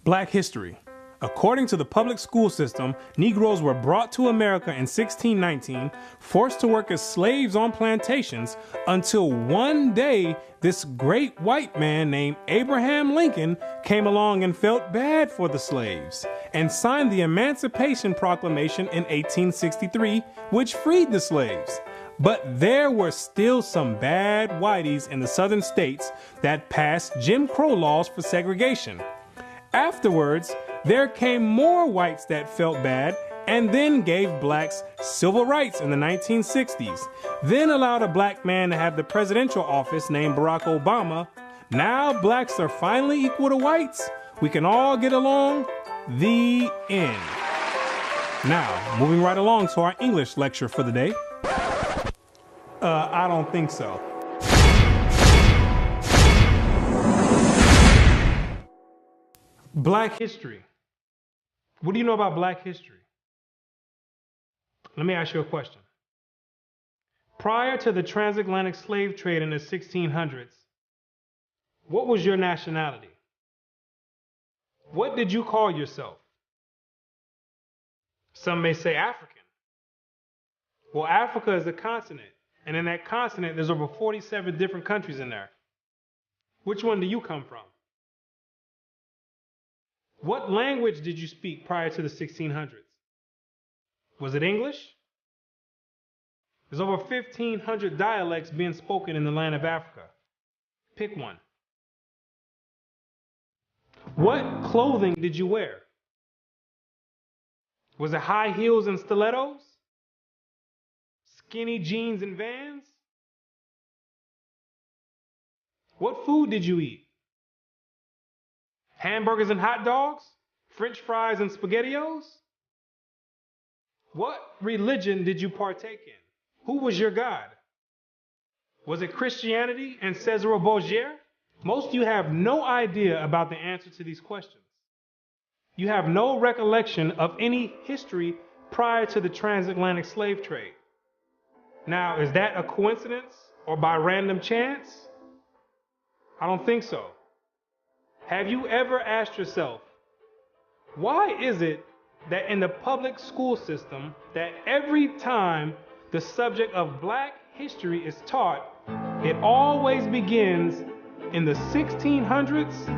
Black history. According to the public school system, Negroes were brought to America in 1619, forced to work as slaves on plantations, until one day this great white man named Abraham Lincoln came along and felt bad for the slaves and signed the Emancipation Proclamation in 1863, which freed the slaves. But there were still some bad whiteys in the southern states that passed Jim Crow laws for segregation. Afterwards, there came more whites that felt bad and then gave blacks civil rights in the 1960s, then allowed a black man to have the presidential office named Barack Obama. Now blacks are finally equal to whites. We can all get along. The end. Now, moving right along to our English lecture for the day. I don't think so. Black history. What do you know about Black history? Let me ask you a question. Prior to the transatlantic slave trade in the 1600s, what was your nationality? What did you call yourself? Some may say African. Well, Africa is a continent, and in that continent, there's over 47 different countries in there. Which one do you come from? What language did you speak prior to the 1600s? Was it English? There's over 1,500 dialects being spoken in the land of Africa. Pick one. What clothing did you wear? Was it high heels and stilettos? Skinny jeans and Vans? What food did you eat? Hamburgers and hot dogs? French fries and SpaghettiOs? What religion did you partake in? Who was your God? Was it Christianity and Cesare Borgia? Most of you have no idea about the answer to these questions. You have no recollection of any history prior to the transatlantic slave trade. Now, is that a coincidence or by random chance? I don't think so. Have you ever asked yourself, why is it that in the public school system that every time the subject of Black history is taught, it always begins in the 1600s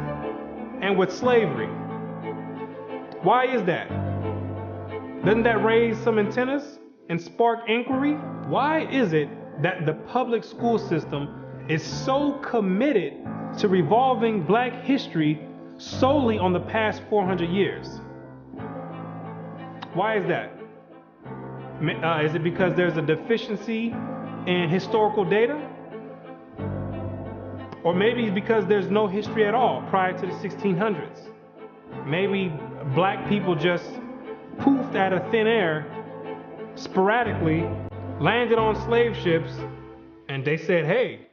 and with slavery? Why is that? Doesn't that raise some antennas and spark inquiry? Why is it that the public school system is so committed to revolving Black history solely on the past 400 years? Why is that? Is it because there's a deficiency in historical data? Or maybe it's because there's no history at all prior to the 1600s. Maybe Black people just poofed out of thin air, sporadically, landed on slave ships, and they said, hey,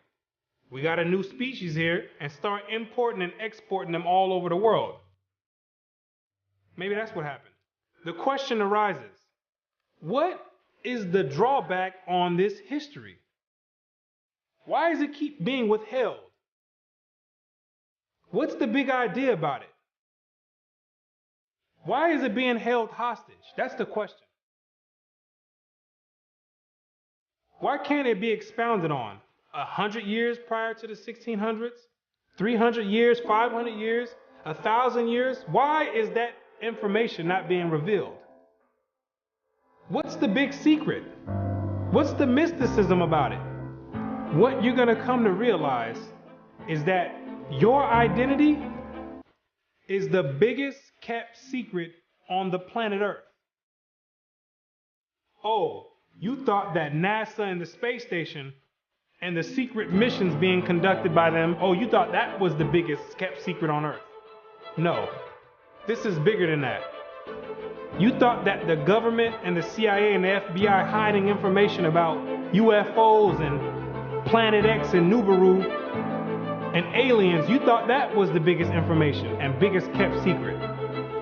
we got a new species here, and start importing and exporting them all over the world. Maybe that's what happened. The question arises, what is the drawback on this history? Why does it keep being withheld? What's the big idea about it? Why is it being held hostage? That's the question. Why can't it be expounded on? 100 years prior to the 1600s? 300 years, 500 years, 1,000 years? Why is that information not being revealed? What's the big secret? What's the mysticism about it? What you're going to come to realize is that your identity is the biggest kept secret on the planet Earth. Oh, you thought that NASA and the space station and the secret missions being conducted by them, oh, you thought that was the biggest kept secret on Earth. No, this is bigger than that. You thought that the government and the CIA and the FBI hiding information about UFOs and Planet X and Nibiru and aliens, you thought that was the biggest information and biggest kept secret.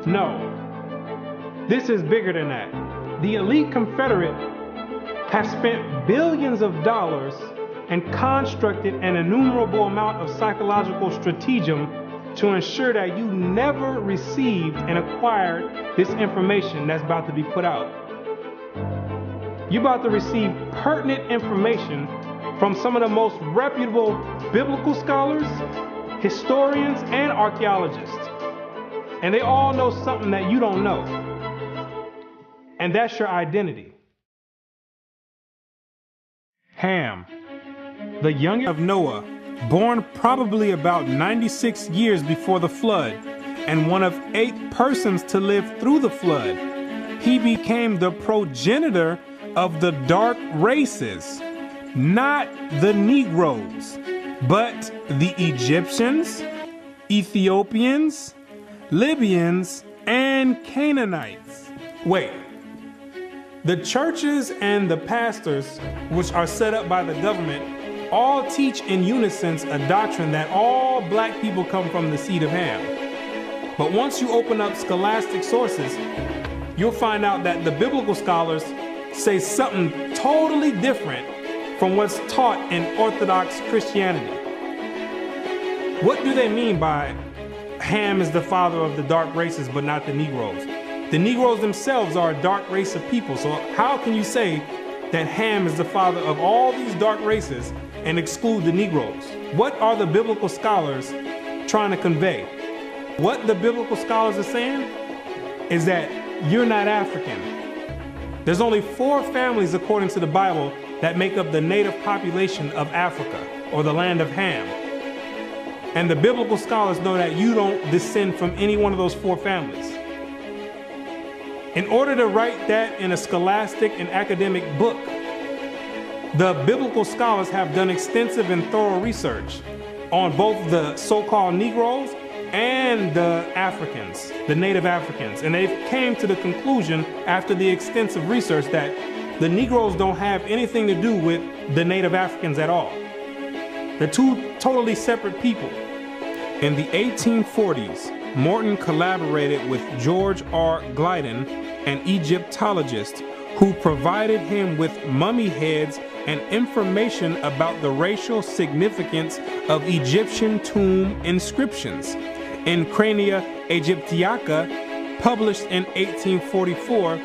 No, this is bigger than that. The elite Confederate have spent billions of dollars and constructed an innumerable amount of psychological stratagem to ensure that you never received and acquired this information that's about to be put out. You're about to receive pertinent information from some of the most reputable biblical scholars, historians, and archaeologists. And they all know something that you don't know. And that's your identity. Ham, the youngest of Noah, born probably about 96 years before the flood, and one of 8 persons to live through the flood. He became the progenitor of the dark races, not the Negroes, but the Egyptians, Ethiopians, Libyans, and Canaanites. Wait, the churches and the pastors, which are set up by the government, all teach in unison a doctrine that all black people come from the seed of Ham. But once you open up scholastic sources, you'll find out that the biblical scholars say something totally different from what's taught in Orthodox Christianity. What do they mean by Ham is the father of the dark races but not the Negroes? The Negroes themselves are a dark race of people, so how can you say that Ham is the father of all these dark races and exclude the Negroes? What are the biblical scholars trying to convey? What the biblical scholars are saying is that you're not African. There's only 4 families according to the Bible that make up the native population of Africa, or the land of Ham. And the biblical scholars know that you don't descend from any one of those 4 families. In order to write that in a scholastic and academic book, the biblical scholars have done extensive and thorough research on both the so-called Negroes and the Africans, the native Africans. And they came to the conclusion after the extensive research that the Negroes don't have anything to do with the native Africans at all. They're 2 totally separate people. In the 1840s, Morton collaborated with George R. Gliddon, an Egyptologist, who provided him with mummy heads and information about the racial significance of Egyptian tomb inscriptions. In Crania Aegyptiaca, published in 1844,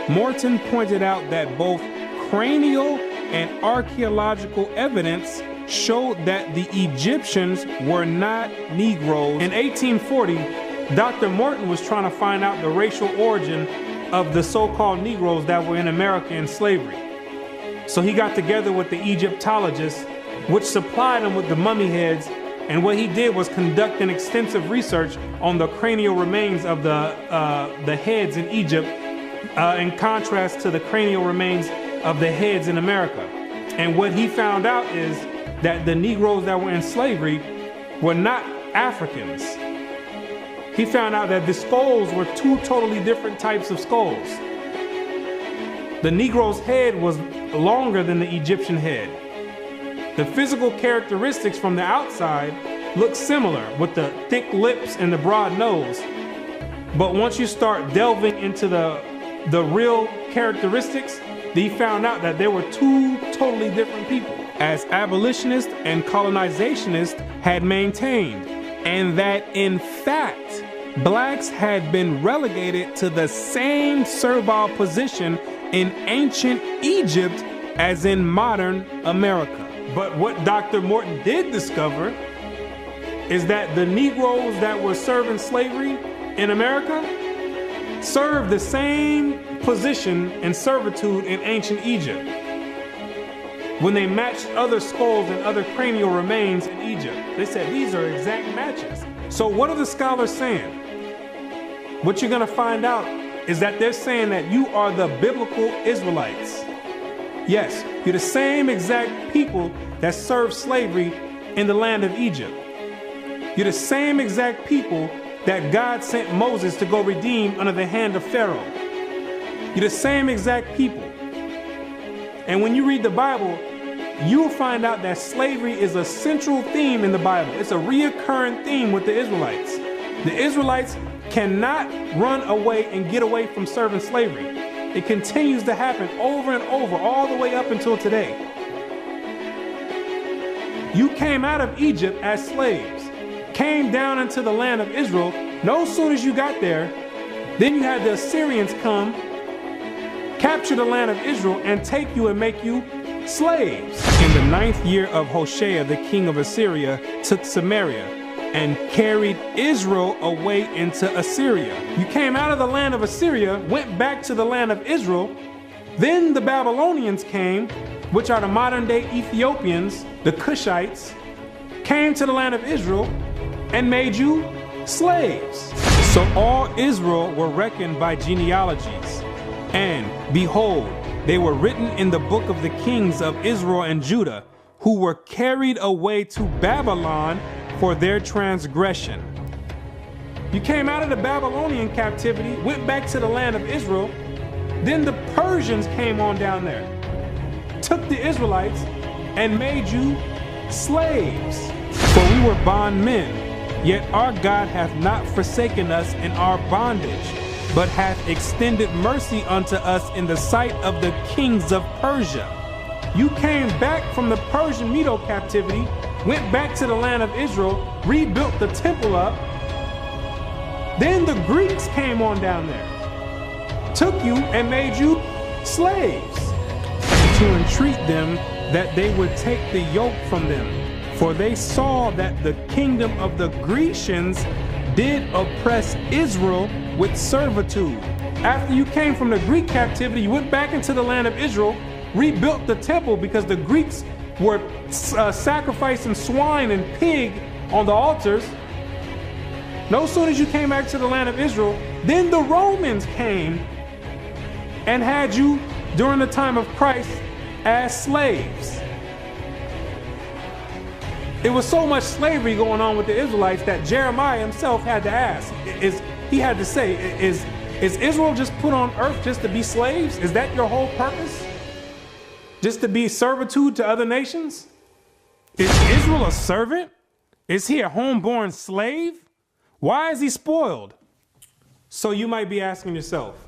Morton pointed out that both cranial and archaeological evidence showed that the Egyptians were not Negroes. In 1840, Dr. Morton was trying to find out the racial origin of the so-called Negroes that were in America in slavery. So he got together with the Egyptologists, which supplied him with the mummy heads, and what he did was conduct an extensive research on the cranial remains of the heads in Egypt, in contrast to the cranial remains of the heads in America. And what he found out is that the Negroes that were in slavery were not Africans. He found out that the skulls were 2 totally different types of skulls. The Negro's head was longer than the Egyptian head. The physical characteristics from the outside look similar, with the thick lips and the broad nose. But once you start delving into the real characteristics, he found out that there were 2 totally different people, as abolitionists and colonizationists had maintained, and that in fact, blacks had been relegated to the same servile position in ancient Egypt as in modern America. But what Dr. Morton did discover is that the Negroes that were serving slavery in America served the same position and servitude in ancient Egypt when they matched other skulls and other cranial remains in Egypt. They said these are exact matches. So what are the scholars saying? What you're going to find out is that they're saying that you are the biblical Israelites. Yes, you're the same exact people that served slavery in the land of Egypt. You're the same exact people that God sent Moses to go redeem under the hand of Pharaoh. You're the same exact people. And when you read the Bible, you'll find out that slavery is a central theme in the Bible. It's a reoccurring theme with the Israelites. The Israelites cannot run away and get away from serving slavery. It continues to happen over and over, all the way up until today. You came out of Egypt as slaves. came down into the land of Israel, no sooner as you got there, then you had the Assyrians come, capture the land of Israel, and take you and make you slaves. In the 9th year of Hoshea, the king of Assyria took Samaria and carried Israel away into Assyria. You came out of the land of Assyria, went back to the land of Israel. Then the Babylonians came, which are the modern day Ethiopians, the Cushites, came to the land of Israel and made you slaves. So all Israel were reckoned by genealogies. And behold, they were written in the book of the kings of Israel and Judah, who were carried away to Babylon for their transgression. You came out of the Babylonian captivity, went back to the land of Israel. Then the Persians came on down there, took the Israelites and made you slaves. For we were bondmen, yet our God hath not forsaken us in our bondage, but hath extended mercy unto us in the sight of the kings of Persia. You came back from the Persian Medo captivity, went back to the land of Israel, rebuilt the temple up. Then the Greeks came on down there, took you and made you slaves, to entreat them that they would take the yoke from them. For they saw that the kingdom of the Grecians did oppress Israel with servitude. After you came from the Greek captivity, you went back into the land of Israel, rebuilt the temple because the Greeks were sacrificing swine and pig on the altars. No sooner as you came back to the land of Israel, then the Romans came and had you during the time of Christ as slaves. It was so much slavery going on with the Israelites that Jeremiah himself had to ask, is Israel just put on earth just to be slaves? Is that your whole purpose? Just to be servitude to other nations? Is Israel a servant? Is he a homeborn slave? Why is he spoiled? So you might be asking yourself,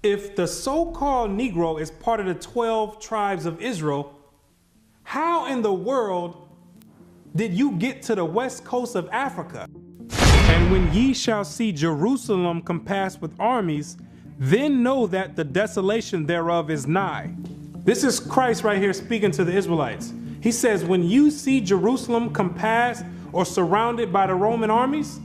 if the so-called Negro is part of the 12 tribes of Israel, how in the world did you get to the west coast of Africa? And when ye shall see Jerusalem compassed with armies, then know that the desolation thereof is nigh. This is Christ right here speaking to the Israelites. He says, when you see Jerusalem compassed or surrounded by the Roman armies,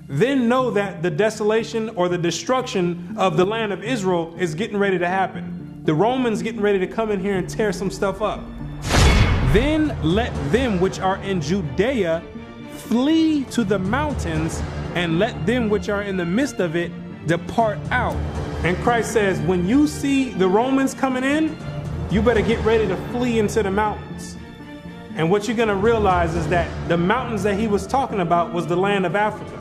then know that the desolation or the destruction of the land of Israel is getting ready to happen. The Romans getting ready to come in here and tear some stuff up. Then let them which are in Judea flee to the mountains, and let them which are in the midst of it depart out. And Christ says, when you see the Romans coming in, you better get ready to flee into the mountains. And what you're going to realize is that the mountains that he was talking about was the land of Africa.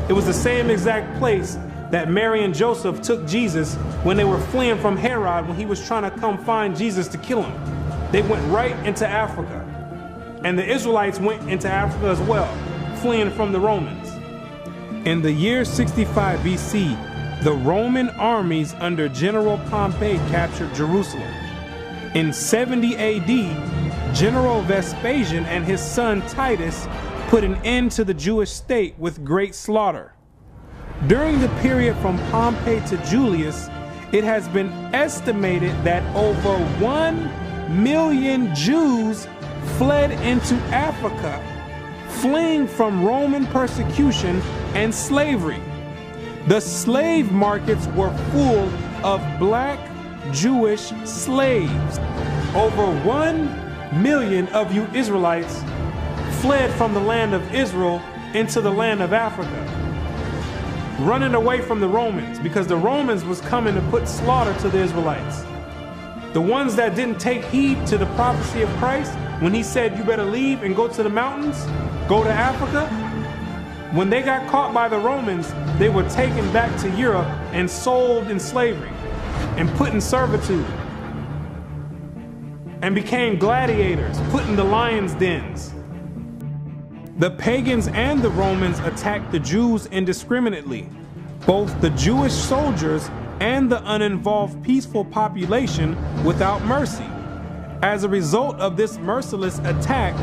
It was the same exact place that Mary and Joseph took Jesus when they were fleeing from Herod when he was trying to come find Jesus to kill him. They went right into Africa. And the Israelites went into Africa as well, fleeing from the Romans. In the year 65 BC, the Roman armies under General Pompey captured Jerusalem. In 70 AD, General Vespasian and his son Titus put an end to the Jewish state with great slaughter. During the period from Pompey to Julius, it has been estimated that over 1 million Jews fled into Africa, fleeing from Roman persecution and slavery. The slave markets were full of black Jewish slaves. Over 1 million of you Israelites fled from the land of Israel into the land of Africa, running away from the Romans because the Romans was coming to put slaughter to the Israelites. The ones that didn't take heed to the prophecy of Christ, when he said you better leave and go to the mountains, go to Africa, when they got caught by the Romans, they were taken back to Europe and sold in slavery and put in servitude and became gladiators, put in the lions' dens. The pagans and the Romans attacked the Jews indiscriminately. Both the Jewish soldiers and the uninvolved peaceful population without mercy. As a result of this merciless attack,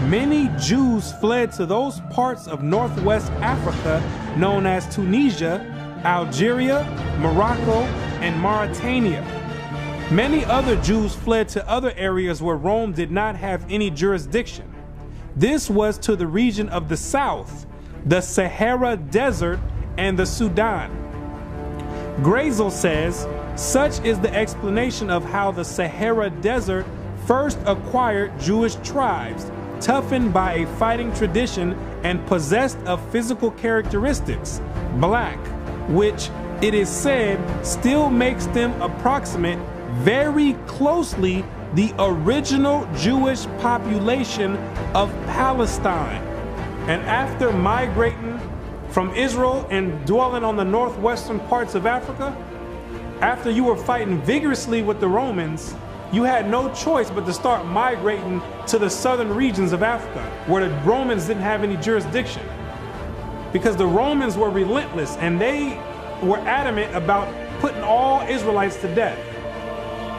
many Jews fled to those parts of northwest Africa known as Tunisia, Algeria, Morocco, and Mauritania. Many other Jews fled to other areas where Rome did not have any jurisdiction. This was to the region of the south, the Sahara Desert, and the Sudan. Grazel says, such is the explanation of how the Sahara Desert first acquired Jewish tribes, toughened by a fighting tradition and possessed of physical characteristics, black, which it is said still makes them approximate very closely the original Jewish population of Palestine. And after migrating from Israel and dwelling on the northwestern parts of Africa, after you were fighting vigorously with the Romans, you had no choice but to start migrating to the southern regions of Africa, where the Romans didn't have any jurisdiction. Because the Romans were relentless and they were adamant about putting all Israelites to death.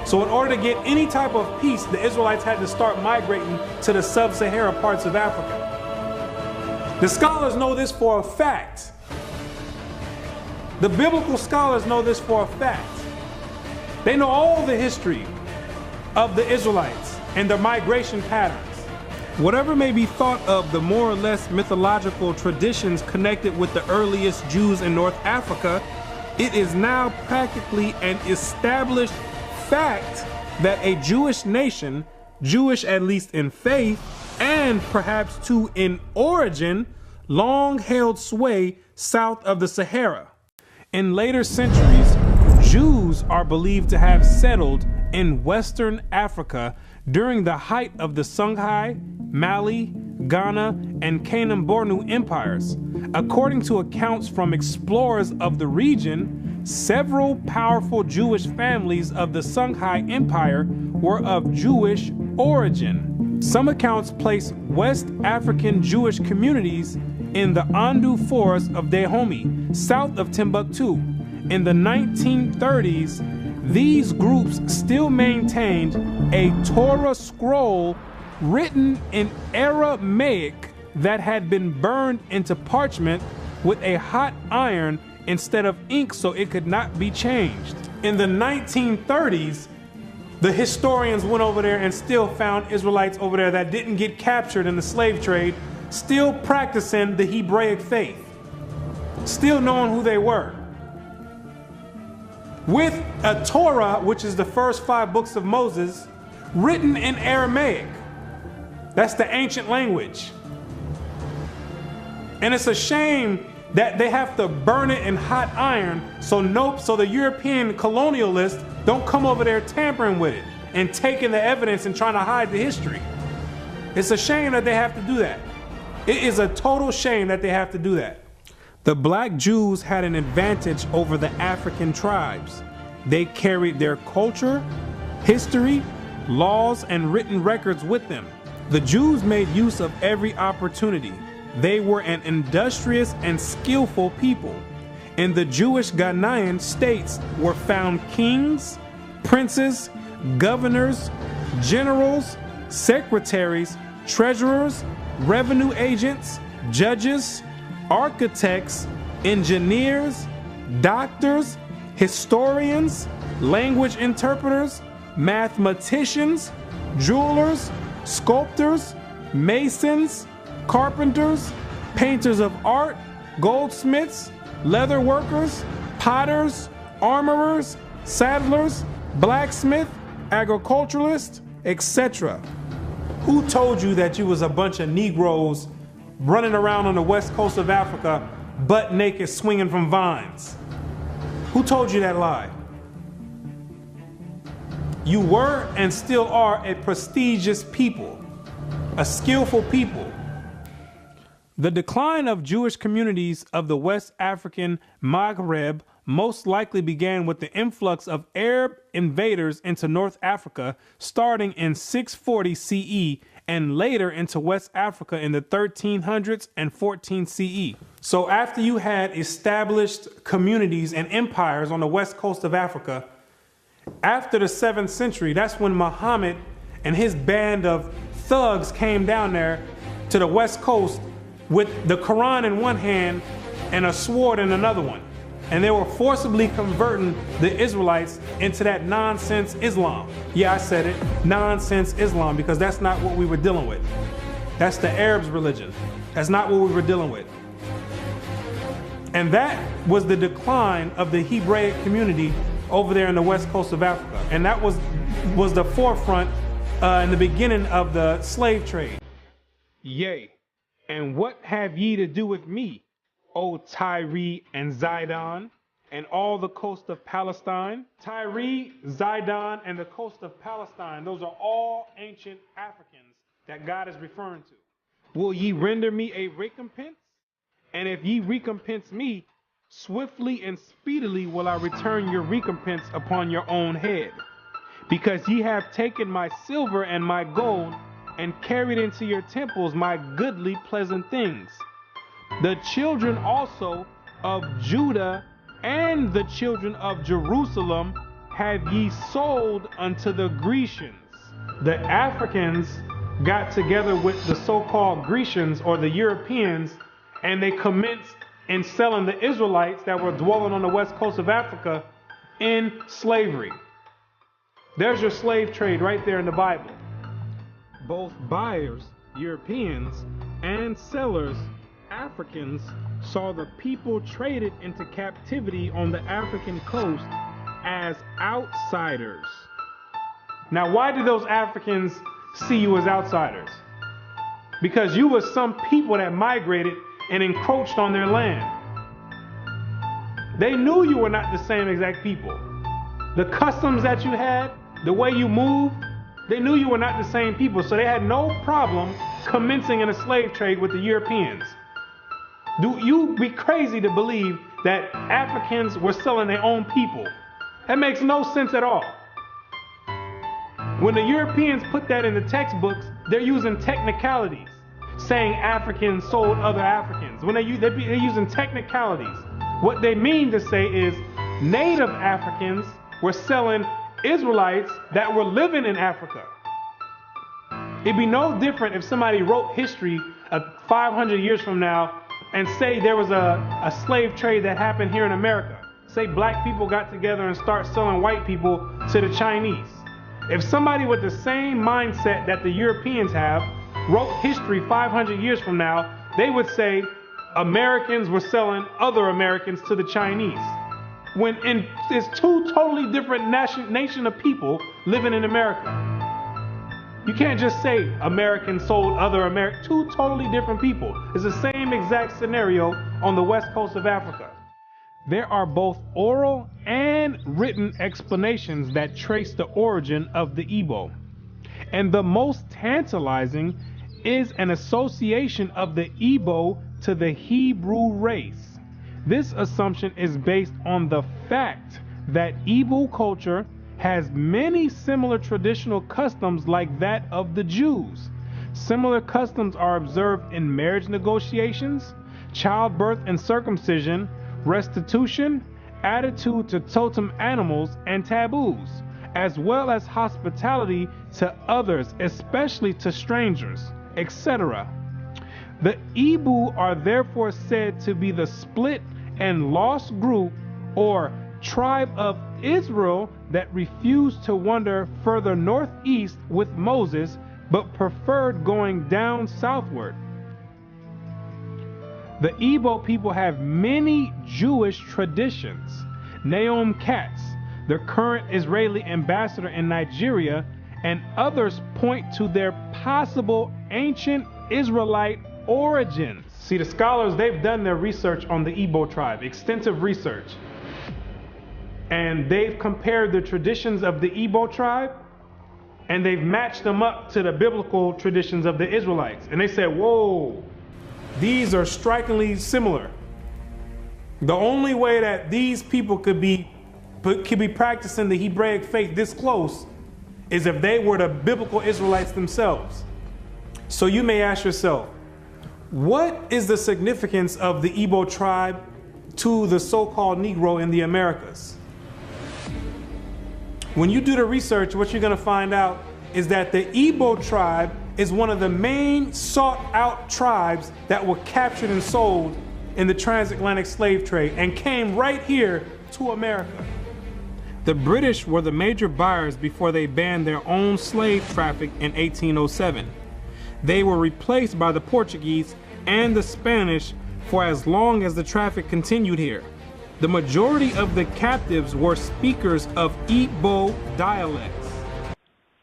So in order to get any type of peace, the Israelites had to start migrating to the sub-Sahara parts of Africa. The scholars know this for a fact. The biblical scholars know this for a fact. They know all the history of the Israelites and their migration patterns. Whatever may be thought of the more or less mythological traditions connected with the earliest Jews in North Africa, it is now practically an established fact that a Jewish nation, Jewish at least in faith and perhaps too in origin, long held sway south of the Sahara. In later centuries, Jews are believed to have settled in Western Africa during the height of the Songhai, Mali, Ghana, and Kanem-Bornu empires. According to accounts from explorers of the region, several powerful Jewish families of the Songhai Empire were of Jewish origin. Some accounts place West African Jewish communities in the Andu Forest of Dahomey, south of Timbuktu. In the 1930s, these groups still maintained a Torah scroll written in Aramaic that had been burned into parchment with a hot iron instead of ink so it could not be changed. In the 1930s, the historians went over there and still found Israelites over there that didn't get captured in the slave trade, still practicing the Hebraic faith, still knowing who they were. With a Torah, which is the first 5 books of Moses, written in Aramaic. That's the ancient language. And it's a shame that they have to burn it in hot iron so the European colonialists don't come over there tampering with it and taking the evidence and trying to hide the history. It's a shame that they have to do that. It is a total shame that they have to do that. The black Jews had an advantage over the African tribes. They carried their culture, history, laws, and written records with them. The Jews made use of every opportunity. They were an industrious and skillful people. In the Jewish Ghanaian states were found kings, princes, governors, generals, secretaries, treasurers, revenue agents, judges, architects, engineers, doctors, historians, language interpreters, mathematicians, jewelers, sculptors, masons, carpenters, painters of art, goldsmiths, leather workers, potters, armorers, saddlers, blacksmith, agriculturalists, etc. Who told you that you was a bunch of Negroes running around on the west coast of Africa, butt naked, swinging from vines? Who told you that lie? You were and still are a prestigious people, a skillful people. The decline of Jewish communities of the West African Maghreb most likely began with the influx of Arab invaders into North Africa starting in 640 CE and later into West Africa in the 1300s and 14 CE. So after you had established communities and empires on the west coast of Africa, after the 7th century, that's when Muhammad and his band of thugs came down there to the West Coast with the Quran in one hand and a sword in another one. And they were forcibly converting the Israelites into that nonsense Islam. Yeah, I said it, nonsense Islam, because that's not what we were dealing with. That's the Arabs' religion. That's not what we were dealing with. And that was the decline of the Hebraic community over there in the west coast of Africa. And that was the forefront in the beginning of the slave trade. Yea, and what have ye to do with me, O Tyre and Zidon, and all the coast of Palestine? Tyre, Zidon, and the coast of Palestine, those are all ancient Africans that God is referring to. Will ye render me a recompense? And if ye recompense me, swiftly and speedily will I return your recompense upon your own head. Because ye have taken my silver and my gold, and carried into your temples my goodly pleasant things. The children also of Judah and the children of Jerusalem have ye sold unto the Grecians. The Africans got together with the so-called Grecians or the Europeans, and they commenced in selling the Israelites that were dwelling on the west coast of Africa in slavery. There's your slave trade right there in the Bible. Both buyers, Europeans, and sellers, Africans, saw the people traded into captivity on the African coast as outsiders. Now, why did those Africans see you as outsiders? Because you were some people that migrated and encroached on their land. They knew you were not the same exact people. The customs that you had, the way you moved, they knew you were not the same people, so they had no problem commencing in a slave trade with the Europeans. Do you be crazy to believe that Africans were selling their own people? That makes no sense at all. When the Europeans put that in the textbooks, they're using technicalities, saying Africans sold other Africans. When they're using technicalities, what they mean to say is native Africans were selling Israelites that were living in Africa. It'd be no different if somebody wrote history 500 years from now and say there was a slave trade that happened here in America. Say black people got together and start selling white people to the Chinese. If somebody with the same mindset that the Europeans have wrote history 500 years from now, they would say Americans were selling other Americans to the Chinese. When it's two totally different nation of people living in America. You can't just say Americans sold other Americans. Two totally different people. It's the same exact scenario on the west coast of Africa. There are both oral and written explanations that trace the origin of the Igbo. And the most tantalizing is an association of the Igbo to the Hebrew race. This assumption is based on the fact that Igbo culture has many similar traditional customs like that of the Jews. Similar customs are observed in marriage negotiations, childbirth and circumcision, restitution, attitude to totem animals and taboos, as well as hospitality to others, especially to strangers, etc. The Igbo are therefore said to be the split and lost group or tribe of Israel that refused to wander further northeast with Moses, but preferred going down southward. The Igbo people have many Jewish traditions. Naomi Katz, the current Israeli ambassador in Nigeria, and others point to their possible ancient Israelite origins. See, the scholars, they've done their research on the Igbo tribe, extensive research. And they've compared the traditions of the Igbo tribe, and they've matched them up to the biblical traditions of the Israelites. And they said, whoa, these are strikingly similar. The only way that these people could be practicing the Hebraic faith this close is if they were the biblical Israelites themselves. So you may ask yourself, what is the significance of the Igbo tribe to the so-called Negro in the Americas? When you do the research, what you're going to find out is that the Igbo tribe is one of the main sought-out tribes that were captured and sold in the transatlantic slave trade and came right here to America. The British were the major buyers before they banned their own slave traffic in 1807. They were replaced by the Portuguese and the Spanish for as long as the traffic continued here. The majority of the captives were speakers of Igbo dialects.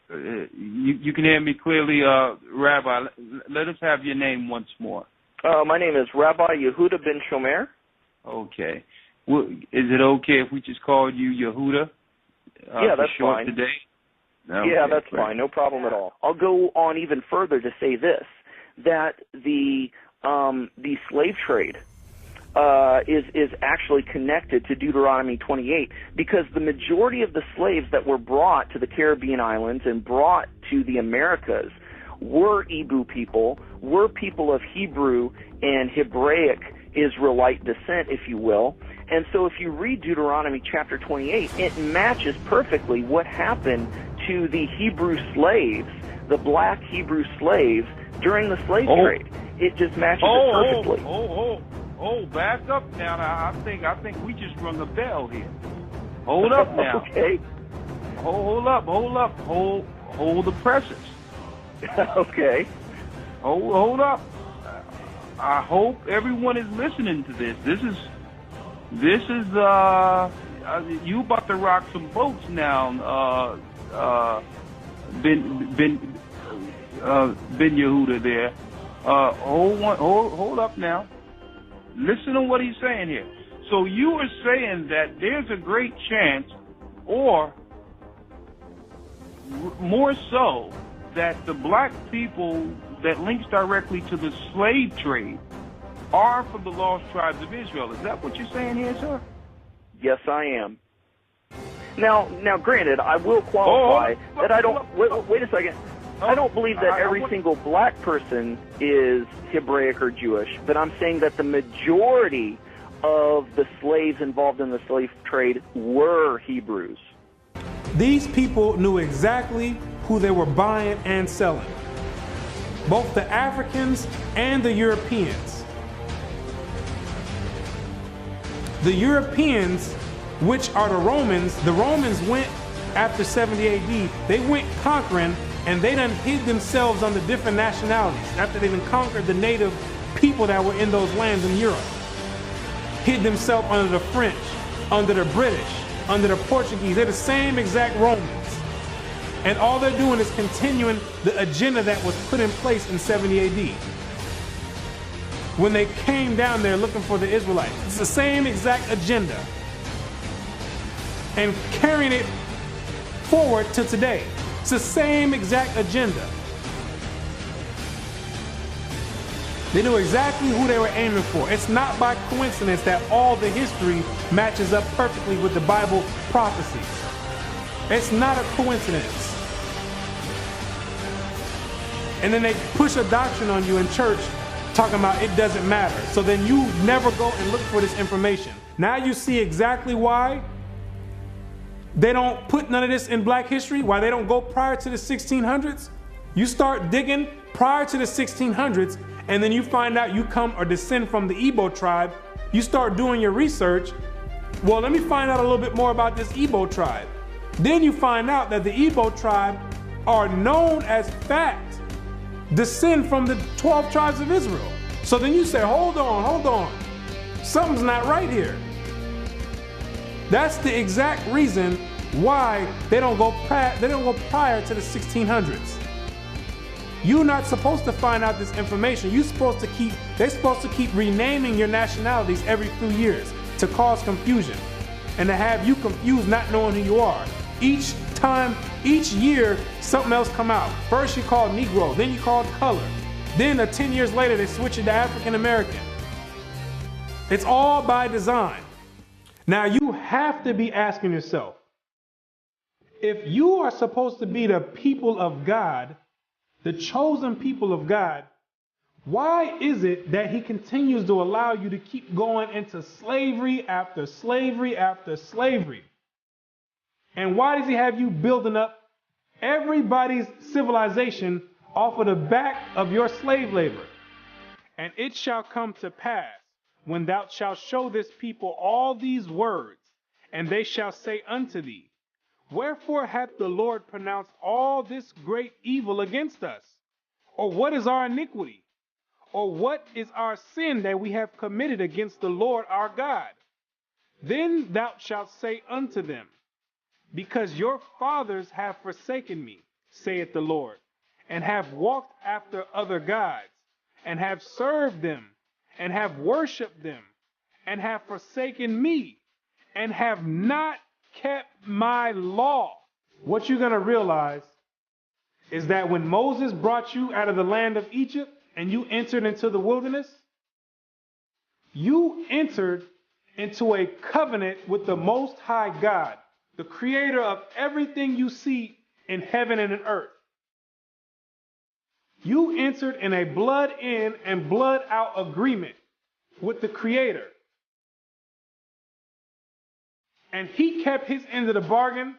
You can hear me clearly, Rabbi. Let us have your name once more. My name is Rabbi Yehuda ben Shomer. Okay. Well, is it okay if we just called you Yehuda? Yeah, that's fine. Today? Okay, yeah, that's great. fine. No problem at all. I'll go on even further to say this, that the slave trade is actually connected to Deuteronomy 28, because the majority of the slaves that were brought to the Caribbean islands and brought to the Americas were Igbo people, were people of Hebrew and Hebraic Israelite descent, if you will. And so if you read Deuteronomy chapter 28, it matches perfectly what happened to the Hebrew slaves, the black Hebrew slaves, during the slave trade. It just matches it perfectly. Back up now. I think we just rung a bell here. Hold up now. Okay. Hold up. Hold the presses. Okay. Hold up. I hope everyone is listening to this. This is you about to rock some boats now, Ben Yehuda there. Hold up now. Listen to what he's saying here. So you are saying that there's a great chance, or more so, that the black people that links directly to the slave trade are from the lost tribes of Israel. Is that what you're saying here, sir? Yes, I am. Now, granted, I will qualify that I don't. Wait a second. I don't believe that every single black person is Hebraic or Jewish, but I'm saying that the majority of the slaves involved in the slave trade were Hebrews. These people knew exactly who they were buying and selling, both the Africans and the Europeans. The Europeans, which are the Romans went after 70 AD, they went conquering, and they done hid themselves under different nationalities after they done conquered the native people that were in those lands in Europe. Hid themselves under the French, under the British, under the Portuguese. They're the same exact Romans. And all they're doing is continuing the agenda that was put in place in 70 AD. When they came down there looking for the Israelites. It's the same exact agenda. And carrying it forward to today. It's the same exact agenda. They knew exactly who they were aiming for. It's not by coincidence that all the history matches up perfectly with the Bible prophecies. It's not a coincidence. And then they push a doctrine on you in church talking about it doesn't matter. So then you never go and look for this information. Now you see exactly why they don't put none of this in black history, why they don't go prior to the 1600s. You start digging prior to the 1600s, and then you find out you come or descend from the Igbo tribe. You start doing your research. Well, let me find out a little bit more about this Igbo tribe. Then you find out that the Igbo tribe are known as fact descend from the 12 tribes of Israel. So then you say, hold on. Something's not right here. That's the exact reason why they don't go prior to the 1600s. You're not supposed to find out this information. They're supposed to keep renaming your nationalities every few years to cause confusion and to have you confused, not knowing who you are. Each year, something else come out. First you called Negro, then you called color. Then 10 years later, they switch it to African American. It's all by design. Now you have to be asking yourself, if you are supposed to be the people of God, the chosen people of God, why is it that he continues to allow you to keep going into slavery after slavery after slavery? And why does he have you building up everybody's civilization off of the back of your slave labor. And it shall come to pass, when thou shalt show this people all these words, and they shall say unto thee, wherefore hath the Lord pronounced all this great evil against us? Or what is our iniquity? Or what is our sin that we have committed against the Lord our God? Then thou shalt say unto them, because your fathers have forsaken me, saith the Lord, and have walked after other gods, and have served them, and have worshipped them, and have forsaken me, and have not kept my law. What you're going to realize is that when Moses brought you out of the land of Egypt and you entered into the wilderness, you entered into a covenant with the Most High God, the creator of everything you see in heaven and in earth. You entered in a blood in and blood out agreement with the creator. And he kept his end of the bargain,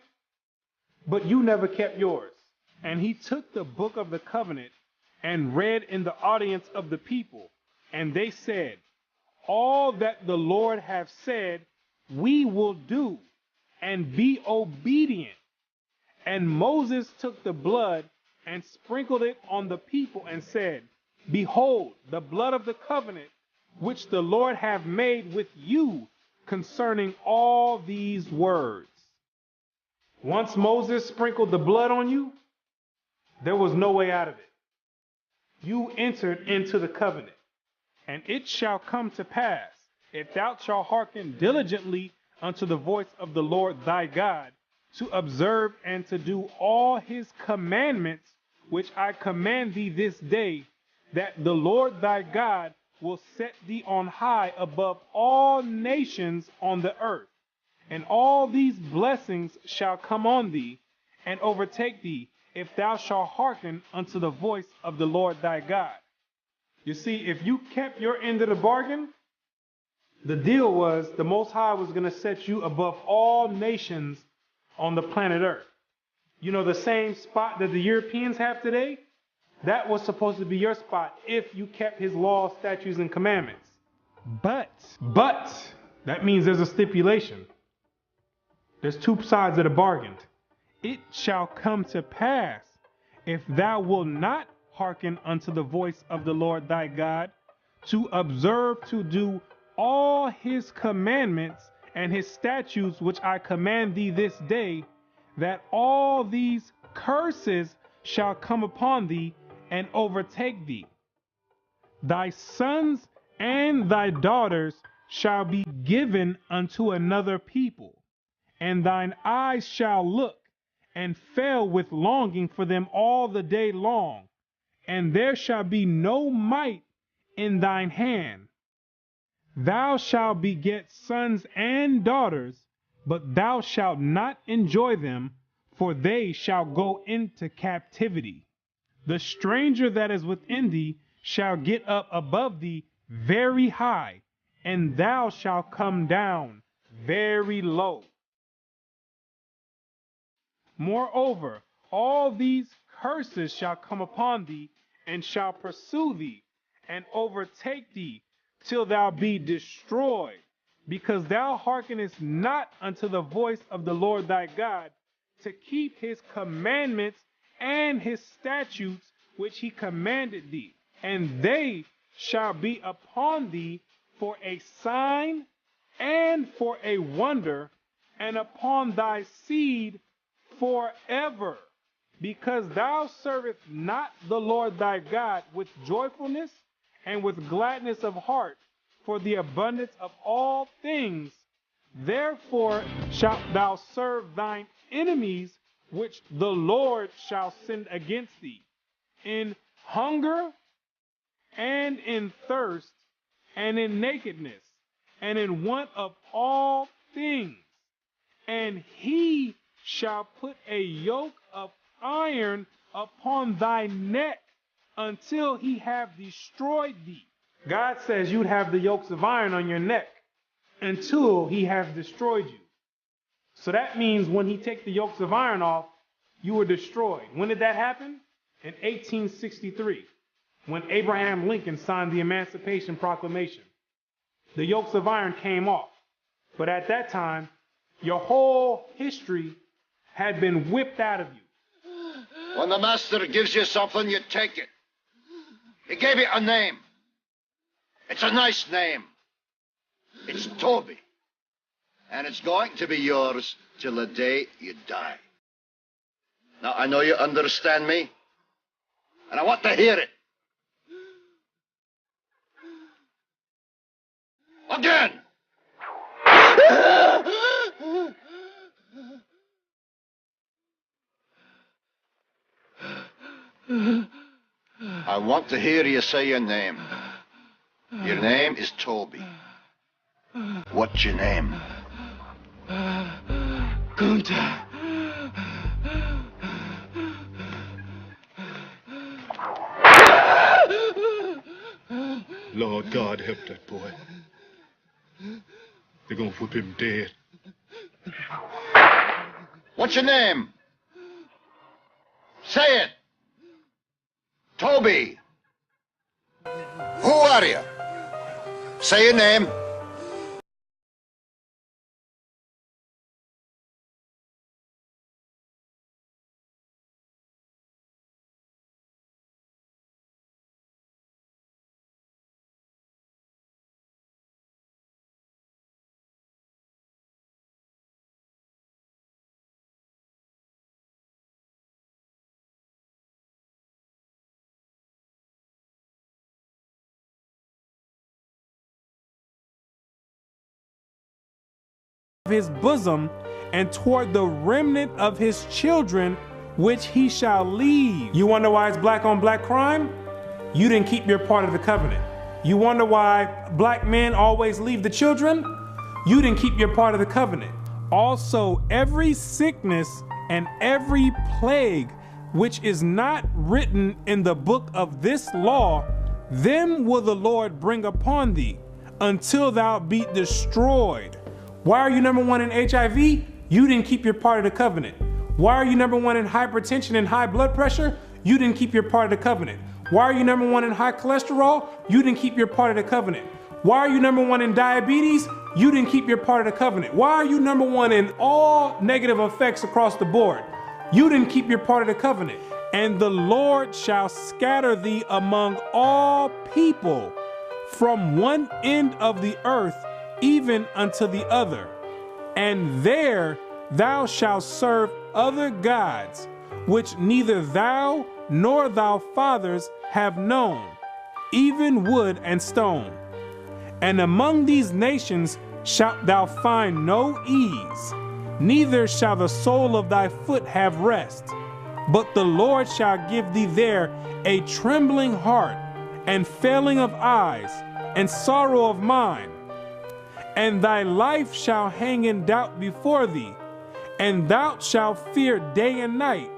but you never kept yours. And he took the book of the covenant and read in the audience of the people. And they said, all that the Lord hath said, we will do, and be obedient. And Moses took the blood and sprinkled it on the people and said, behold, the blood of the covenant which the Lord hath made with you concerning all these words. Once Moses sprinkled the blood on you, there was no way out of it. You entered into the covenant. And it shall come to pass, if thou shalt hearken diligently unto the voice of the Lord thy God, to observe and to do all his commandments, which I command thee this day, that the Lord thy God will set thee on high above all nations on the earth. And all these blessings shall come on thee and overtake thee, if thou shalt hearken unto the voice of the Lord thy God. You see, if you kept your end of the bargain, the deal was the Most High was going to set you above all nations on the planet Earth. You know, the same spot that the Europeans have today, that was supposed to be your spot if you kept his laws, statutes, and commandments. But, that means there's a stipulation. There's two sides of the bargain. It shall come to pass, if thou wilt not hearken unto the voice of the Lord thy God, to observe to do all his commandments and his statutes which I command thee this day, that all these curses shall come upon thee and overtake thee. Thy sons and thy daughters shall be given unto another people, and thine eyes shall look and fail with longing for them all the day long, and there shall be no might in thine hand. Thou shalt beget sons and daughters, but thou shalt not enjoy them, for they shall go into captivity. The stranger that is within thee shall get up above thee very high, and thou shalt come down very low. Moreover, all these curses shall come upon thee, and shall pursue thee, and overtake thee, till thou be destroyed, because thou hearkenest not unto the voice of the Lord thy God, to keep his commandments and his statutes which he commanded thee. And they shall be upon thee for a sign and for a wonder, and upon thy seed forever, because thou servest not the Lord thy God with joyfulness and with gladness of heart for the abundance of all things. Therefore shalt thou serve thine enemies, which the Lord shall send against thee, in hunger and in thirst and in nakedness and in want of all things. And he shall put a yoke of iron upon thy neck until he have destroyed thee. God says you'd have the yokes of iron on your neck until he has destroyed you. So that means when he takes the yokes of iron off, you were destroyed. When did that happen? In 1863, when Abraham Lincoln signed the Emancipation Proclamation. The yokes of iron came off. But at that time, your whole history had been whipped out of you. When the master gives you something, you take it. He gave you a name. It's a nice name. It's Toby. And it's going to be yours till the day you die. Now, I know you understand me, and I want to hear it. Again! I want to hear you say your name. Your name is Toby. What's your name? Kunta. Lord God, help that boy. They're gonna whip him dead. What's your name? Say it. Toby. Who are you? Say your name. His bosom and toward the remnant of his children which he shall leave. You wonder why it's black on black crime? You didn't keep your part of the covenant. You wonder why black men always leave the children? You didn't keep your part of the covenant. Also, every sickness and every plague which is not written in the book of this law, them will the Lord bring upon thee until thou be destroyed. Why are you number one in HIV? You didn't keep your part of the covenant. Why are you number one in hypertension and high blood pressure? You didn't keep your part of the covenant. Why are you number one in high cholesterol? You didn't keep your part of the covenant. Why are you number one in diabetes? You didn't keep your part of the covenant. Why are you number one in all negative effects across the board? You didn't keep your part of the covenant. And the Lord shall scatter thee among all people from one end of the earth even unto the other. And there thou shalt serve other gods, which neither thou nor thy fathers have known, even wood and stone. And among these nations shalt thou find no ease, neither shall the sole of thy foot have rest. But the Lord shall give thee there a trembling heart, and failing of eyes, and sorrow of mind. And thy life shall hang in doubt before thee, and thou shalt fear day and night,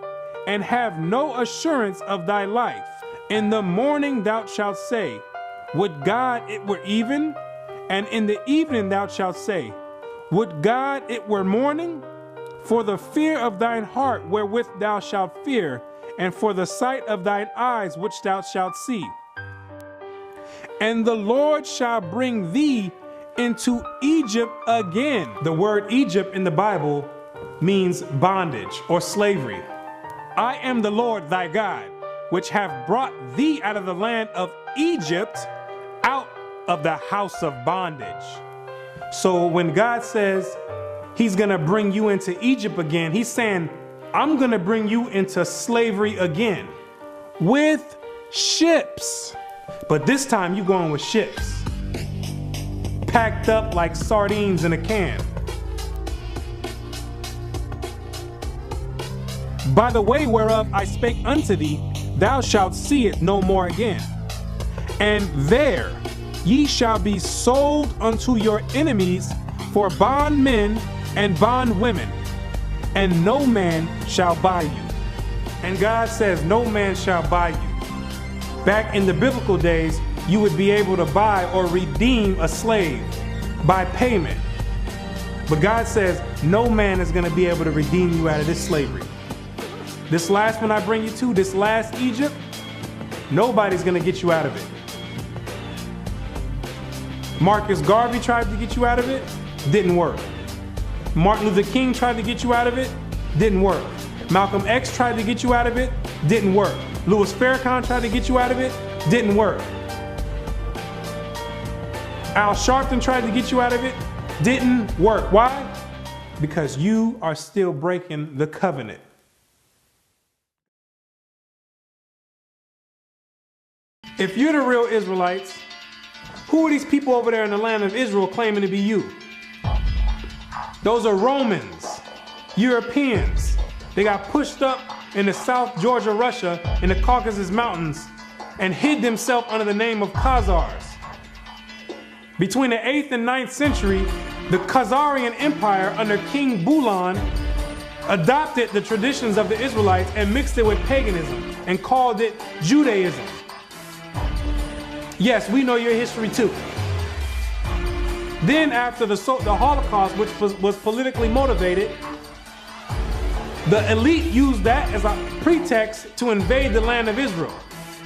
and have no assurance of thy life. In the morning thou shalt say, would God it were even? And in the evening thou shalt say, would God it were morning? For the fear of thine heart wherewith thou shalt fear, and for the sight of thine eyes which thou shalt see. And the Lord shall bring thee into Egypt again. The word Egypt in the Bible means bondage or slavery. I am the Lord thy God, which have brought thee out of the land of Egypt, out of the house of bondage. So when God says he's gonna bring you into Egypt again, he's saying, I'm gonna bring you into slavery again with ships. But this time you're going with ships, packed up like sardines in a can. By the way whereof I spake unto thee, thou shalt see it no more again. And there ye shall be sold unto your enemies for bondmen and bondwomen, and no man shall buy you. And God says no man shall buy you. Back in the biblical days, you would be able to buy or redeem a slave by payment. But God says no man is going to be able to redeem you out of this slavery. this last one I bring you to, this last Egypt, nobody's going to get you out of it. Marcus Garvey tried to get you out of it, didn't work. Martin Luther King tried to get you out of it, didn't work. Malcolm X tried to get you out of it, didn't work. Louis Farrakhan tried to get you out of it, didn't work. Al Sharpton tried to get you out of it, didn't work. Why? Because you are still breaking the covenant. If you're the real Israelites, who are these people over there in the land of Israel claiming to be you? Those are Romans, Europeans. They got pushed up in the South Georgia, Russia, in the Caucasus Mountains, and hid themselves under the name of Khazars. Between the 8th and 9th century, the Khazarian Empire under King Bulan adopted the traditions of the Israelites and mixed it with paganism and called it Judaism. Yes, we know your history too. Then after the Holocaust, which was politically motivated, the elite used that as a pretext to invade the land of Israel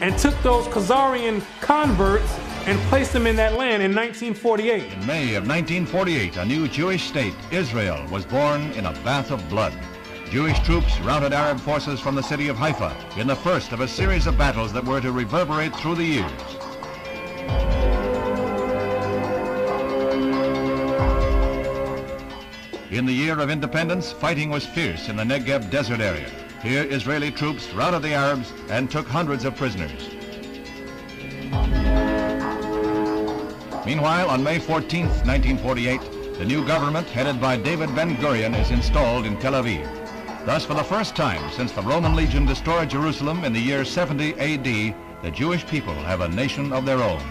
and took those Khazarian converts and placed them in that land in 1948. In May of 1948, a new Jewish state, Israel, was born in a bath of blood. Jewish troops routed Arab forces from the city of Haifa in the first of a series of battles that were to reverberate through the years. In the year of independence, fighting was fierce in the Negev desert area. Here, Israeli troops routed the Arabs and took hundreds of prisoners. Meanwhile, on May 14, 1948, the new government headed by David Ben-Gurion is installed in Tel Aviv. Thus, for the first time since the Roman legion destroyed Jerusalem in the year 70 AD, the Jewish people have a nation of their own.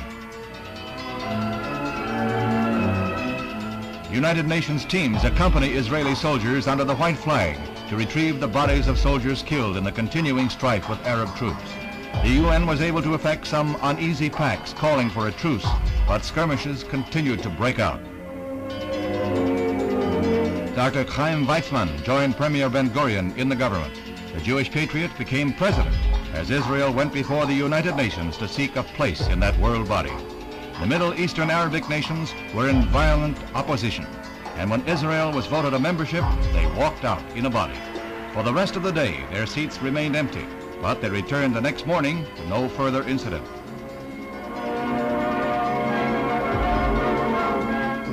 United Nations teams accompany Israeli soldiers under the white flag to retrieve the bodies of soldiers killed in the continuing strife with Arab troops. The UN was able to effect some uneasy pacts calling for a truce, but skirmishes continued to break out. Dr. Chaim Weizmann joined Premier Ben-Gurion in the government. The Jewish patriot became president as Israel went before the United Nations to seek a place in that world body. The Middle Eastern Arabic nations were in violent opposition, and when Israel was voted a membership, they walked out in a body. For the rest of the day, their seats remained empty, but they returned the next morning to no further incident.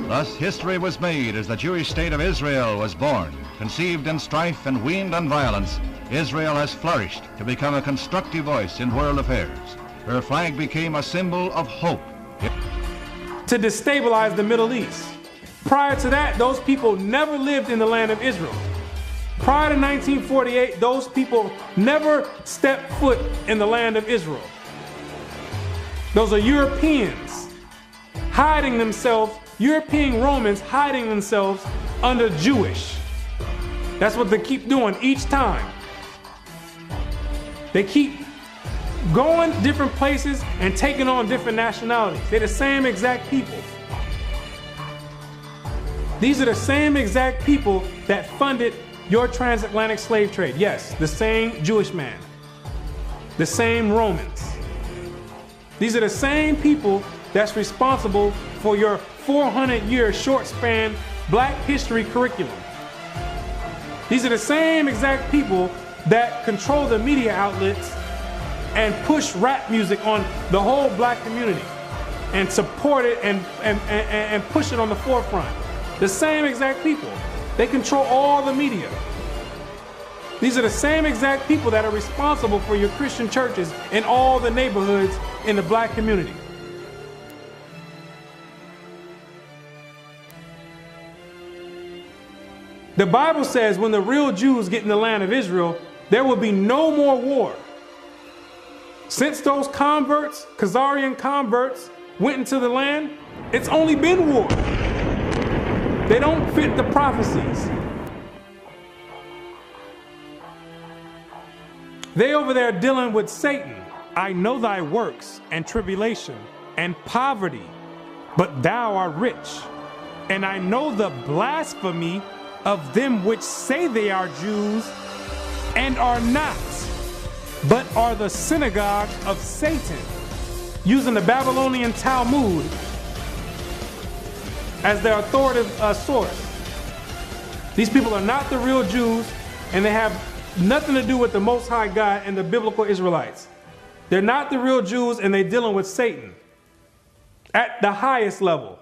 Thus, history was made as the Jewish state of Israel was born. Conceived in strife and weaned on violence, Israel has flourished to become a constructive voice in world affairs. Her flag became a symbol of hope. To destabilize the Middle East. Prior to that, those people never lived in the land of Israel. Prior to 1948, those people never stepped foot in the land of Israel. Those are Europeans hiding themselves, European Romans hiding themselves under Jewish. That's what they keep doing each time. They keep going different places and taking on different nationalities. They're the same exact people. These are the same exact people that funded your transatlantic slave trade. Yes, the same Jewish man, the same Romans. These are the same people that's responsible for your 400-year short span Black history curriculum. These are the same exact people that control the media outlets and push rap music on the whole Black community and support it and push it on the forefront. The same exact people. They control all the media. These are the same exact people that are responsible for your Christian churches in all the neighborhoods in the Black community. The Bible says when the real Jews get in the land of Israel, there will be no more war. Since those converts, Khazarian converts, went into the land, it's only been war. They don't fit the prophecies. They over there dealing with Satan. I know thy works and tribulation and poverty, but thou art rich. And I know the blasphemy of them which say they are Jews and are not, but are the synagogue of Satan, using the Babylonian Talmud as their authoritative source. These people are not the real Jews, and they have nothing to do with the Most High God and the biblical Israelites. They're not the real Jews, and they're dealing with Satan at the highest level.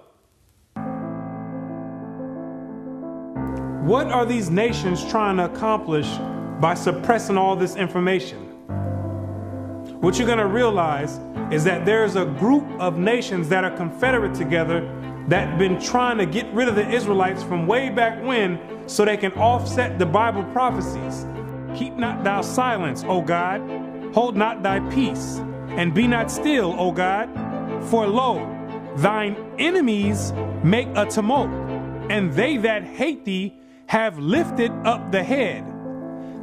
What are these nations trying to accomplish by suppressing all this information? What you're going to realize is that there's a group of nations that are confederate together that have been trying to get rid of the Israelites from way back when so they can offset the Bible prophecies. Keep not thou silence, O God, hold not thy peace, and be not still, O God, for lo, thine enemies make a tumult, and they that hate thee have lifted up the head.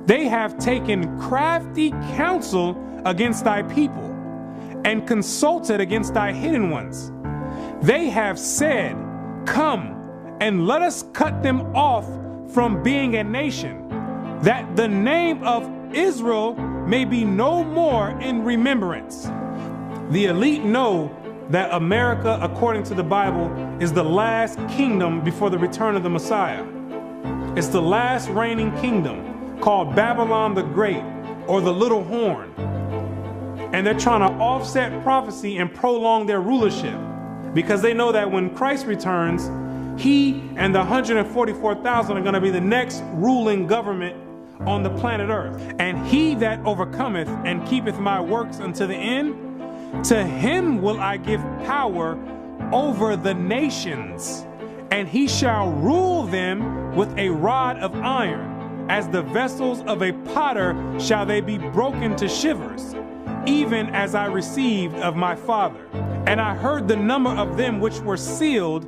They have taken crafty counsel against thy people, and consulted against thy hidden ones. They have said, come, and let us cut them off from being a nation, that the name of Israel may be no more in remembrance. The elite know that America, according to the Bible, is the last kingdom before the return of the Messiah. It's the last reigning kingdom, called Babylon the Great, or the Little Horn. And they're trying to offset prophecy and prolong their rulership, because they know that when Christ returns, he and the 144,000 are going to be the next ruling government on the planet Earth. And he that overcometh and keepeth my works unto the end, to him will I give power over the nations, and he shall rule them with a rod of iron. As the vessels of a potter shall they be broken to shivers, even as I received of my Father. And I heard the number of them which were sealed,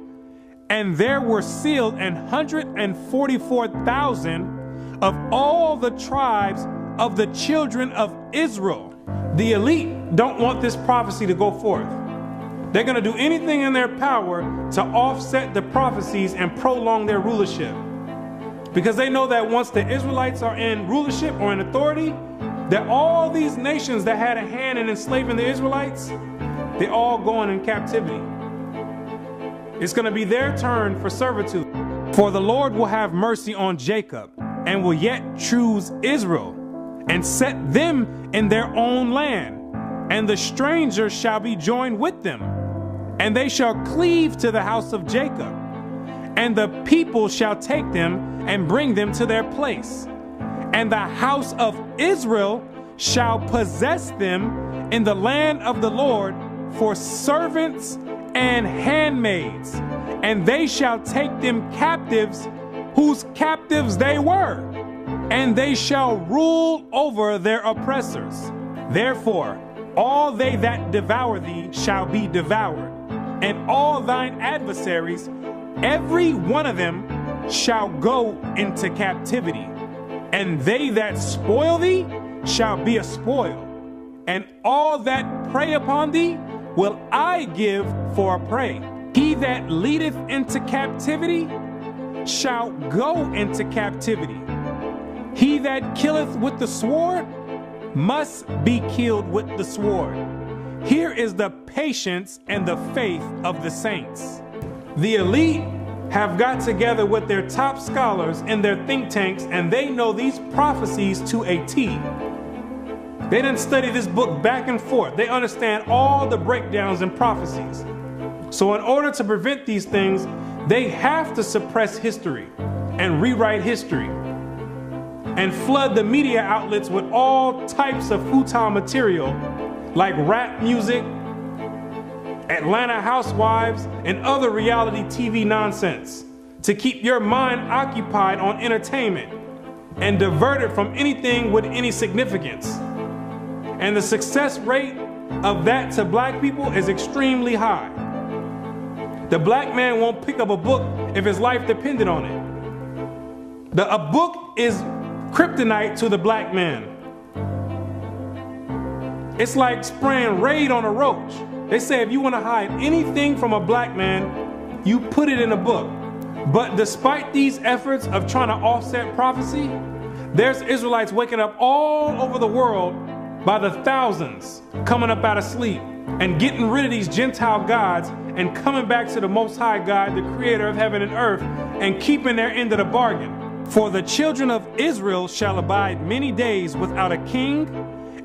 and there were sealed 144,000 of all the tribes of the children of Israel. The elite don't want this prophecy to go forth. They're going to do anything in their power to offset the prophecies and prolong their rulership, because they know that once the Israelites are in rulership or in authority, that all these nations that had a hand in enslaving the Israelites, they're all going in captivity. It's going to be their turn for servitude. For the Lord will have mercy on Jacob, and will yet choose Israel, and set them in their own land. And the stranger shall be joined with them, and they shall cleave to the house of Jacob. And the people shall take them and bring them to their place. And the house of Israel shall possess them in the land of the Lord for servants and handmaids. And they shall take them captives, whose captives they were, and they shall rule over their oppressors. Therefore, all they that devour thee shall be devoured, and all thine adversaries, every one of them, shall go into captivity. And they that spoil thee shall be a spoil, and all that prey upon thee will I give for a prey. He that leadeth into captivity shall go into captivity. He that killeth with the sword must be killed with the sword. Here is the patience and the faith of the saints. The elite have got together with their top scholars in their think tanks, and they know these prophecies to a T. They didn't study this book back and forth. They understand all the breakdowns and prophecies. So in order to prevent these things, they have to suppress history and rewrite history and flood the media outlets with all types of futile material like rap music, Atlanta Housewives, and other reality TV nonsense to keep your mind occupied on entertainment and divert it from anything with any significance. And the success rate of that to black people is extremely high. The black man won't pick up a book if his life depended on it. A book is kryptonite to the black man. It's like spraying Raid on a roach. They say if you want to hide anything from a black man, you put it in a book. But despite these efforts of trying to offset prophecy, There's Israelites waking up all over the world by the thousands, coming up out of sleep and getting rid of these Gentile gods and coming back to the Most High God, the creator of heaven and earth, and keeping their end of the bargain. For the children of Israel shall abide many days without a king,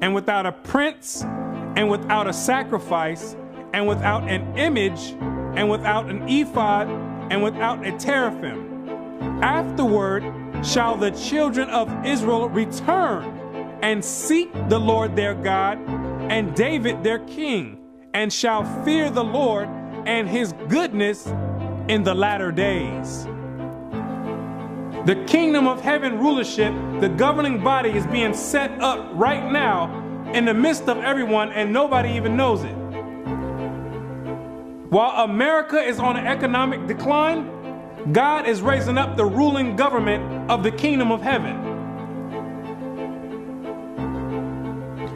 and without a prince, and without a sacrifice, and without an image, and without an ephod, and without a teraphim. Afterward shall the children of Israel return and seek the Lord their God and David their king, and shall fear the Lord and his goodness in the latter days. The kingdom of heaven rulership, the governing body, is being set up right now in the midst of everyone, and nobody even knows it. While America is on an economic decline, God is raising up the ruling government of the kingdom of heaven.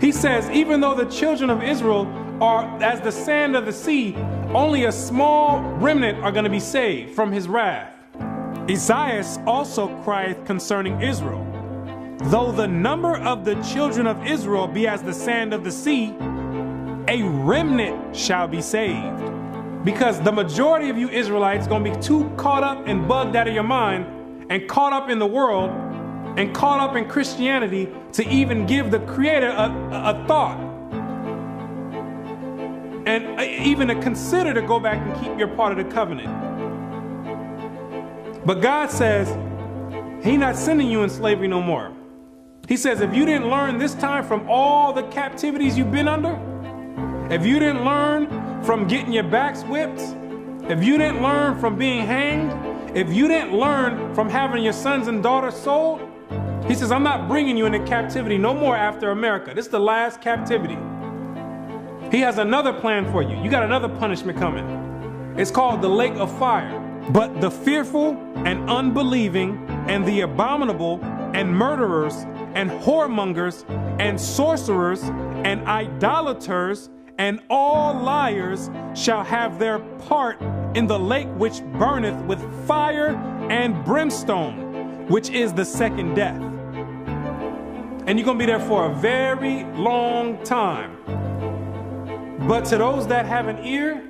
He says, even though the children of Israel are as the sand of the sea, only a small remnant are going to be saved from his wrath. Isaiah also crieth concerning Israel, though the number of the children of Israel be as the sand of the sea, a remnant shall be saved. Because the majority of you Israelites are going to be too caught up and bugged out of your mind and caught up in the world and caught up in Christianity to even give the Creator a thought. And even to consider to go back and keep your part of the covenant. But God says, He's not sending you in slavery no more. He says, if you didn't learn this time from all the captivities you've been under, if you didn't learn from getting your backs whipped, if you didn't learn from being hanged, if you didn't learn from having your sons and daughters sold, He says, I'm not bringing you into captivity no more after America. This is the last captivity. He has another plan for you. You got another punishment coming. It's called the lake of fire. But the fearful and unbelieving and the abominable and murderers and whoremongers and sorcerers and idolaters and all liars shall have their part in the lake which burneth with fire and brimstone, which is the second death. And you're going to be there for a very long time. But to those that have an ear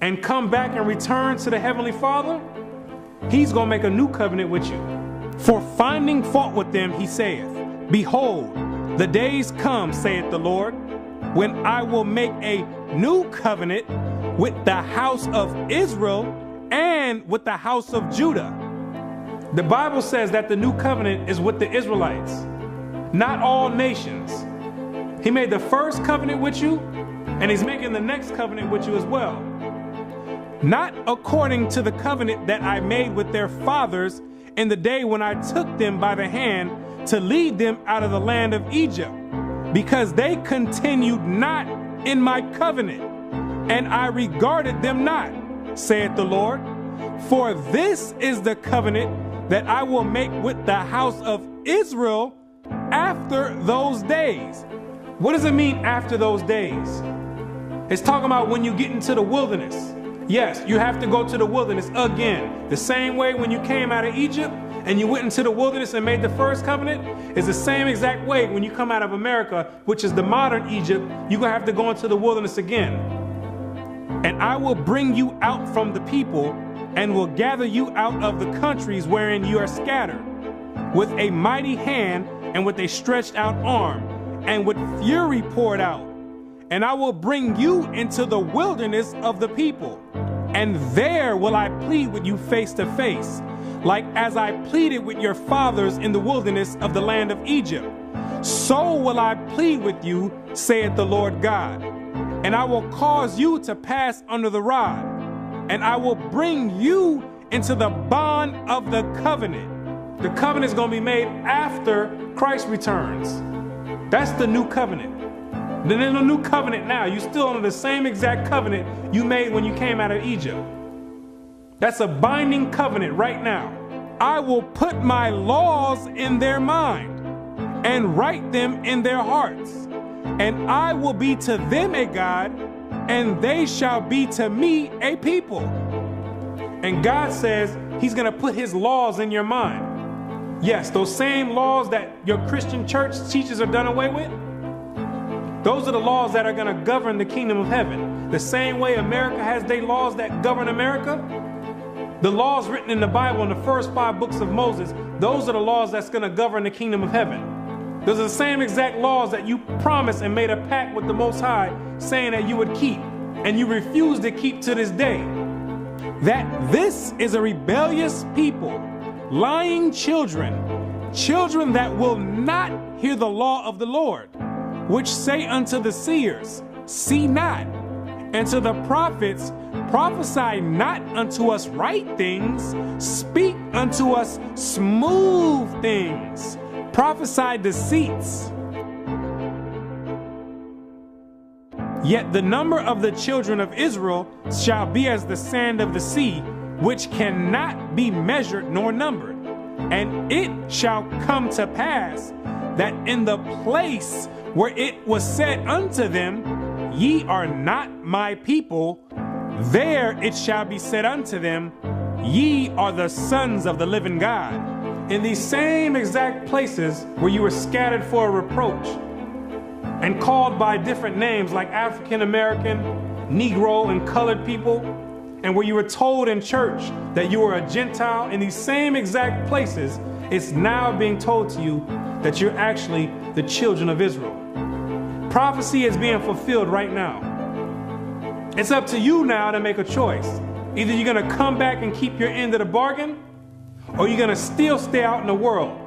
and come back and return to the Heavenly Father, He's going to make a new covenant with you. For finding fault with them, He saith, Behold, the days come, saith the Lord, when I will make a new covenant with the house of Israel and with the house of Judah. The Bible says that the new covenant is with the Israelites, not all nations. He made the first covenant with you, and He's making the next covenant with you as well. Not according to the covenant that I made with their fathers in the day when I took them by the hand to lead them out of the land of Egypt, because they continued not in my covenant, and I regarded them not, saith the Lord. For this is the covenant that I will make with the house of Israel after those days. What does it mean after those days? It's talking about when you get into the wilderness. Yes, you have to go to the wilderness again. The same way when you came out of Egypt and you went into the wilderness and made the first covenant is the same exact way when you come out of America, which is the modern Egypt, you're going to have to go into the wilderness again. And I will bring you out from the people and will gather you out of the countries wherein you are scattered, with a mighty hand and with a stretched out arm and with fury poured out. And I will bring you into the wilderness of the people, and there will I plead with you face to face, like as I pleaded with your fathers in the wilderness of the land of Egypt. So will I plead with you, saith the Lord God. And I will cause you to pass under the rod, and I will bring you into the bond of the covenant. The covenant is going to be made after Christ returns. That's the new covenant. Then there's a new covenant now. You're still under the same exact covenant you made when you came out of Egypt. That's a binding covenant right now. I will put my laws in their mind and write them in their hearts. And I will be to them a God, and they shall be to me a people. And God says He's going to put His laws in your mind. Yes, those same laws that your Christian church teaches are done away with, those are the laws that are going to govern the kingdom of heaven. The same way America has their laws that govern America, the laws written in the Bible in the first 5 books of Moses, those are the laws that's going to govern the kingdom of heaven. Those are the same exact laws that you promised and made a pact with the Most High saying that you would keep, and you refuse to keep to this day. That this is a rebellious people, lying children, children that will not hear the law of the Lord, which say unto the seers, see not, and to the prophets, prophesy not unto us right things, speak unto us smooth things, prophesy deceits. Yet the number of the children of Israel shall be as the sand of the sea, which cannot be measured nor numbered. And it shall come to pass that in the place where it was said unto them, ye are not my people, there it shall be said unto them, ye are the sons of the living God. In these same exact places where you were scattered for a reproach and called by different names like African American, Negro, and colored people, and where you were told in church that you were a Gentile, in these same exact places, it's now being told to you that you're actually the children of Israel. Prophecy is being fulfilled right now. It's up to you now to make a choice. Either you're going to come back and keep your end of the bargain, or you're going to still stay out in the world.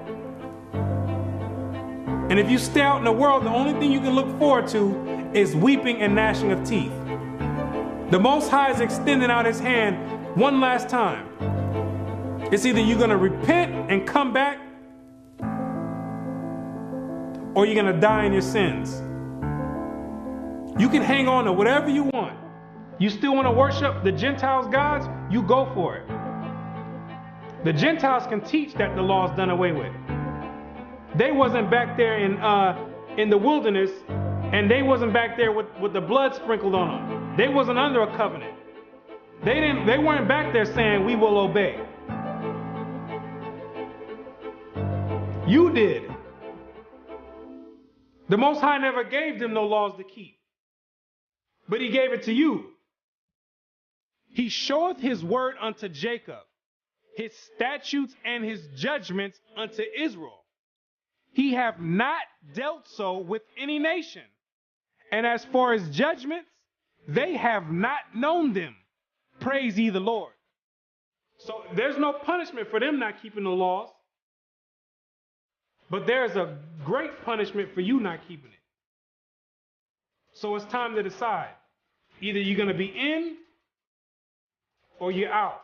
And if you stay out in the world, the only thing you can look forward to is weeping and gnashing of teeth. The Most High is extending out his hand one last time. It's either you're going to repent and come back, or you're going to die in your sins. You can hang on to whatever you want. You still want to worship the Gentiles' gods? You go for it. The Gentiles can teach that the law's done away with. They wasn't back there in the wilderness, and they wasn't back there with the blood sprinkled on them. They wasn't under a covenant. They weren't back there saying, we will obey. You did. The Most High never gave them no laws to keep, but he gave it to you. He showeth his word unto Jacob, his statutes and his judgments unto Israel. He hath not dealt so with any nation. And as for his judgments, they have not known them. Praise ye the Lord. So there's no punishment for them not keeping the laws. But there's a great punishment for you not keeping it. So it's time to decide. Either you're going to be in or you're out.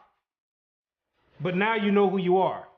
But now you know who you are.